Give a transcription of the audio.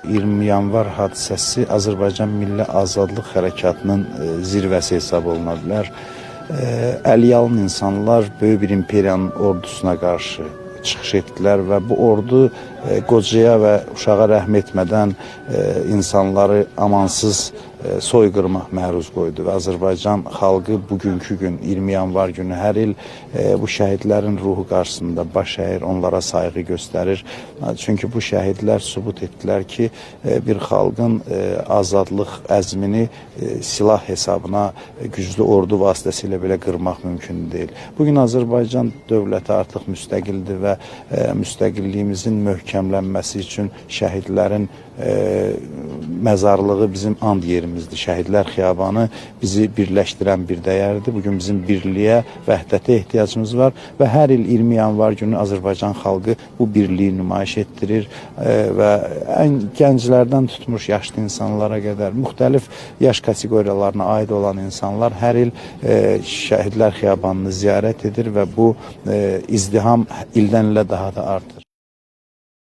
20 yanvar hadisəsi Azərbaycan Milli Azadlıq Hərəkatının zirvəsi hesab oluna bilər. Əliyalın insanlar böyük bir imperiyanın ordusuna qarşı çıxış etdilər və bu ordu qocaya və uşağa rəhm etmədən insanları amansız soyqırma məruz qoydu və Azərbaycan xalqı bugünkü gün 20 yanvar günü hər il bu şəhidlərin ruhu qarşısında baş əyir, onlara sayğı göstərir. Çünki bu şəhidlər sübut etdilər ki, bir xalqın azadlıq əzmini silah hesabına güclü ordu vasitəsilə belə qırmaq mümkün deyil. Bugün Azərbaycan dövləti artıq müstəqildir və müstəqilliyimizin möhkəmlənməsi üçün şəhidlərin məzarlığı bizim and yerimizdir. Şəhidlər Xiyabanı bizi birləşdirən bir dəyərdir. Bugün bizim birliyə, vəhdətə ehtiyacımız var və hər il 20 yanvar günü Azərbaycan xalqı bu birliyi nümayiş etdirir və ən gənclərdən tutmuş yaşlı insanlara qədər müxtəlif yaş kateqoriyalarına aid olan insanlar hər il Şəhidlər Xiyabanını ziyarət edir və bu izdiham ildən ilə daha da artır.